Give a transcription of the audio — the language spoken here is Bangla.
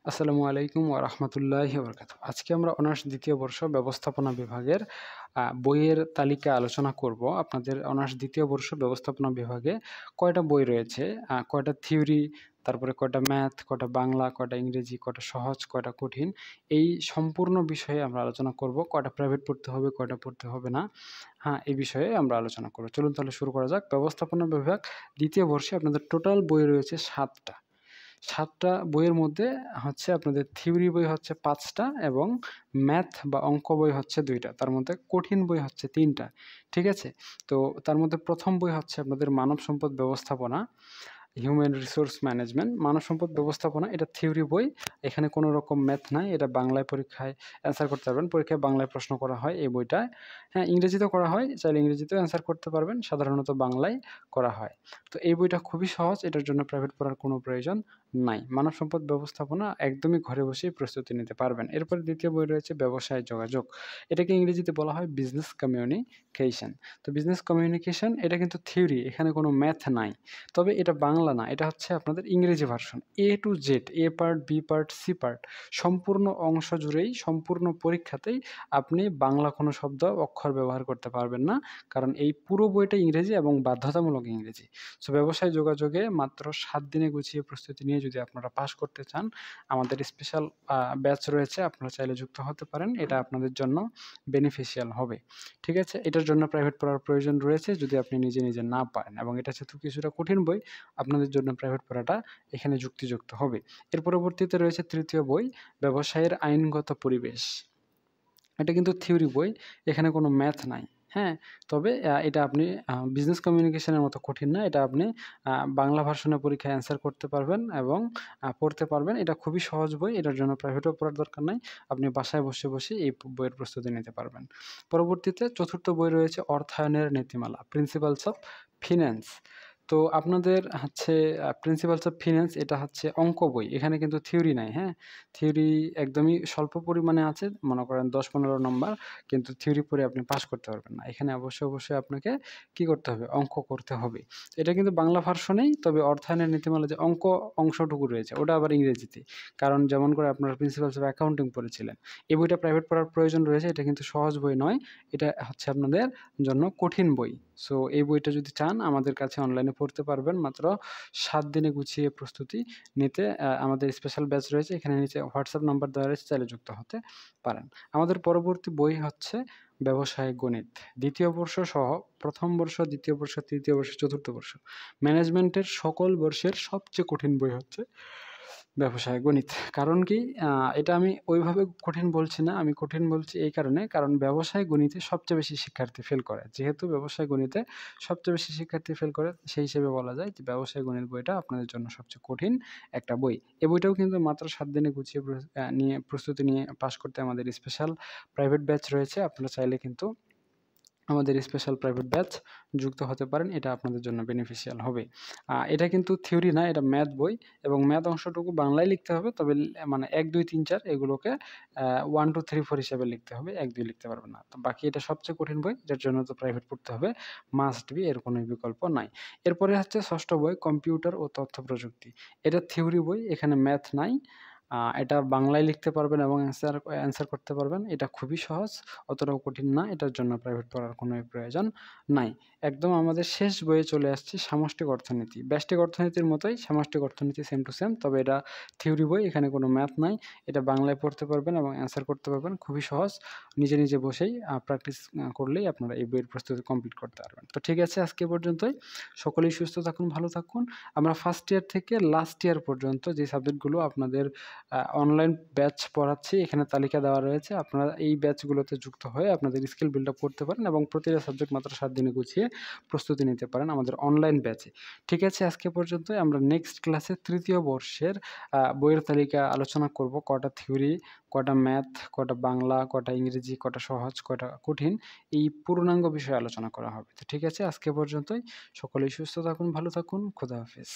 আসসালামু আলাইকুম ওয়া রাহমাতুল্লাহি ওয়া বারাকাতুহু। আজকে আমরা অনার্স দ্বিতীয় বর্ষ ব্যবস্থাপনা বিভাগের বইয়ের তালিকা আলোচনা করব। আপনাদের অনার্স দ্বিতীয় বর্ষ ব্যবস্থাপনা বিভাগে কয়টা বই রয়েছে, কয়টা থিওরি, তারপরে কয়টা ম্যাথ, কয়টা বাংলা, কয়টা ইংরেজি, কয়টা সহজ, কয়টা কঠিন, এই সম্পূর্ণ বিষয়ে আমরা আলোচনা করব। কয়টা প্রাইভেট পড়তে হবে, কয়টা পড়তে হবে না, এই বিষয়ে আমরা আলোচনা করব। চলুন তাহলে শুরু করা যাক। ব্যবস্থাপনা বিভাগ দ্বিতীয় বর্ষে আপনাদের টোটাল বই রয়েছে ৭ টা। ৭ টা বইয়ের মধ্যে হচ্ছে আপনাদের থিওরি বই হচ্ছে ৫ টা এবং ম্যাথ বা অঙ্ক বই হচ্ছে ২ টা। তার মধ্যে কঠিন বই হচ্ছে ৩ টা। ঠিক আছে? তো তার মধ্যে ১ম বই হচ্ছে আপনাদের মানব সম্পদ ব্যবস্থাপনা, হিউম্যান রিসোর্স ম্যানেজমেন্ট, মানব সম্পদ ব্যবস্থাপনা। এটা থিওরি বই। এখানে কোনো রকম ম্যাথ নাই। এটা বাংলায় পরীক্ষায় অ্যান্সার করতে পারবেন। পরীক্ষায় বাংলায় প্রশ্ন করা হয় এই বইটায়। ইংরেজিতেও করা হয়। চাইলে ইংরেজিতেও অ্যান্সার করতে পারবেন। সাধারণত বাংলায় করা হয়। তো এই বইটা খুবই সহজ। এটার জন্য প্রাইভেট পড়ার কোনো প্রয়োজন নাই। মানব সম্পদ ব্যবস্থাপনা একদমই ঘরে বসেই প্রস্তুতি নিতে পারবেন। এরপরে দ্বিতীয় বই রয়েছে ব্যবসায় যোগাযোগ। এটাকে ইংরেজিতে বলা হয় বিজনেস কমিউনিকেশন। তো বিজনেস কমিউনিকেশন এটা কিন্তু থিওরি। এখানে কোনো ম্যাথ নাই। তবে এটা বাংলা না, এটা হচ্ছে আপনাদের ইংরেজি version. A to Z, A part, B part, C part সম্পূর্ণ অংশ জুড়েই, সম্পূর্ণ পরীক্ষাতেই আপনি বাংলা কোনো শব্দ, অক্ষর ব্যবহার করতে পারবেন না। কারণ এই পুরো বইটা ইংরেজি এবং বাধ্যতামূলক ইংরেজি। সো ব্যবসায় যোগাযোগে মাত্র ৭ দিনে গুছিয়ে প্রস্তুতি নিয়ে যদি আপনারা পাস করতে চান, আমাদের স্পেশাল ব্যাচ রয়েছে। আপনারা চাইলে যুক্ত হতে পারেন। এটা আপনাদের জন্য বেনিফিশিয়াল হবে। ঠিক আছে? এটার জন্য প্রাইভেট পড়ার প্রয়োজন রয়েছে যদি আপনি নিজে, নিজে না পারেন, এবং এটা যেহেতু কিছুটা কঠিন বই, আপনাদের জন্য প্রাইভেট পড়াটা এখানে যুক্তিযুক্ত হবে। এর পরবর্তীতে রয়েছে তৃতীয় বই, ব্যবসায়ের আইনগত পরিবেশ। এটা কিন্তু থিওরি বই। এখানে কোনো ম্যাথ নাই। হ্যাঁ? তবে এটা আপনি বিজনেস কমিউনিকেশনের মতো কঠিন না। এটা আপনি বাংলা ভার্সনে পরীক্ষায় অ্যান্সার করতে পারবেন এবং পড়তে পারবেন। এটা খুবই সহজ বই। এটার জন্য প্রাইভেটও পড়ার দরকার নাই। আপনি বাসায় বসে, বসে এই বইয়ের প্রস্তুতি নিতে পারবেন। পরবর্তীতে চতুর্থ বই রয়েছে অর্থায়নের নীতিমালা, প্রিন্সিপালস অফ ফিন্যান্স। তো আপনাদের হচ্ছে প্রিন্সিপালস অফ ফিন্যান্স এটা হচ্ছে অঙ্ক বই। এখানে কিন্তু থিওরি নাই, হ্যাঁ? থিওরি একদমই স্বল্প পরিমাণে আছে। মনে করেন ১০-১৫ নম্বর, কিন্তু থিওরি পড়ে আপনি পাস করতে পারবেন না। এখানে অবশ্যই, অবশ্যই আপনাকে কি করতে হবে? অঙ্ক করতে হবে। এটা কিন্তু বাংলা ভার্সনেই, তবে অর্থায়নের নীতিমালা যে অঙ্ক অংশটুকু রয়েছে ওটা আবার ইংরেজিতে। কারণ যেমন করে আপনারা প্রিন্সিপালস অফ অ্যাকাউন্টিং পড়েছিলেন। এই বইটা প্রাইভেট পড়ার প্রয়োজন রয়েছে। এটা কিন্তু সহজ বই নয়। এটা হচ্ছে আপনাদের জন্য কঠিন বই। সো এই বইটা যদি চান আমাদের কাছে অনলাইনে পড়তে পারবেন। মাত্র ৭ দিনে গুছিয়ে প্রস্তুতি নিতে আমাদের স্পেশাল ব্যাচ রয়েছে। এখানে নিচে হোয়াটসঅ্যাপ নাম্বার দেওয়া রয়েছে, চাইলে যুক্ত হতে পারেন। আমাদের পরবর্তী বই হচ্ছে ব্যবসায় গণিত। ২য় বর্ষ সহ ১ম বর্ষ, ২য় বর্ষ, ৩য় বর্ষ, ৪র্থ বর্ষ ম্যানেজমেন্টের সকল বর্ষের সবচেয়ে কঠিন বই হচ্ছে ব্যবসায় গণিত। কারণ কি? এটা আমি ওইভাবে কঠিন বলছি না। আমি কঠিন বলছি এই কারণে, কারণ ব্যবসায় গণিতে সবচেয়ে বেশি শিক্ষার্থী ফেল করে। যেহেতু ব্যবসায় গণিতে সবচেয়ে বেশি শিক্ষার্থী ফেল করে, সেই হিসেবে বলা যায় যে ব্যবসায় গণিত বইটা আপনাদের জন্য সবচেয়ে কঠিন একটা বই। এই বইটাও কিন্তু মাত্র ৭ দিনে গুছিয়ে নিয়ে প্রস্তুতি নিয়ে পাস করতে আমাদের স্পেশাল প্রাইভেট ব্যাচ রয়েছে। আপনারা চাইলে কিন্তু আমাদের স্পেশাল প্রাইভেট ব্যাচ যুক্ত হতে পারেন। এটা আপনাদের জন্য বেনিফিশিয়াল হবে। এটা কিন্তু থিওরি না, এটা ম্যাথ বই, এবং ম্যাথ অংশটুকু বাংলায় লিখতে হবে। তবে মানে ১, ২, ৩, ৪ এগুলোকে 1, 2, 3, 4 হিসাবে লিখতে হবে। ১, ২ লিখতে পারবেন না। তো বাকি এটা সবচেয়ে কঠিন বই, যার জন্য তো প্রাইভেট পড়তে হবে। মাস্ট বি, এর কোনো বিকল্প নাই। এরপরে হচ্ছে ষষ্ঠ বই, কম্পিউটার ও তথ্য প্রযুক্তি। এটা থিওরি বই, এখানে ম্যাথ নাই। এটা বাংলায় লিখতে পারবেন এবং অ্যান্সার করতে পারবেন। এটা খুবই সহজ, অতটাও কঠিন না। এটার জন্য প্রাইভেট পড়ার কোনো প্রয়োজন নাই। একদম আমাদের শেষ বইয়ে চলে আসছি, সামষ্টিক অর্থনীতি। ব্যষ্টিক অর্থনীতির মতোই সামষ্টিক অর্থনীতি, সেম টু সেম। তবে এটা থিওরি বই, এখানে কোনো ম্যাথ নাই। এটা বাংলায় পড়তে পারবেন এবং অ্যান্সার করতে পারবেন। খুবই সহজ। নিজে, নিজে বসেই প্র্যাকটিস করলেই আপনারা এই বইয়ের প্রস্তুতি কমপ্লিট করতে পারবেন। তো ঠিক আছে, আজকে এ পর্যন্তই। সকলেই সুস্থ থাকুন, ভালো থাকুন। আমরা ফার্স্ট ইয়ার থেকে লাস্ট ইয়ার পর্যন্ত যে সাবজেক্টগুলো আপনাদের অনলাইন ব্যাচ পড়াচ্ছি, এখানে তালিকা দেওয়া রয়েছে। আপনারা এই ব্যাচগুলোতে যুক্ত হয়ে আপনাদের স্কিল বিল্ড আপ করতে পারেন এবং প্রতিটা সাবজেক্ট মাত্র ৭ দিনে গুছিয়ে প্রস্তুতি নিতে পারেন আমাদের অনলাইন ব্যাচে। ঠিক আছে, আজকে পর্যন্তই। আমরা নেক্সট ক্লাসে ৩য় বর্ষের বইয়ের তালিকা আলোচনা করব। কটা থিওরি, কটা ম্যাথ, কটা বাংলা, কটা ইংরেজি, কটা সহজ, কটা কঠিন, এই পূর্ণাঙ্গ বিষয়ে আলোচনা করা হবে। তো ঠিক আছে, আজকে পর্যন্তই। সকলেই সুস্থ থাকুন, ভালো থাকুন। খোদা হাফেজ।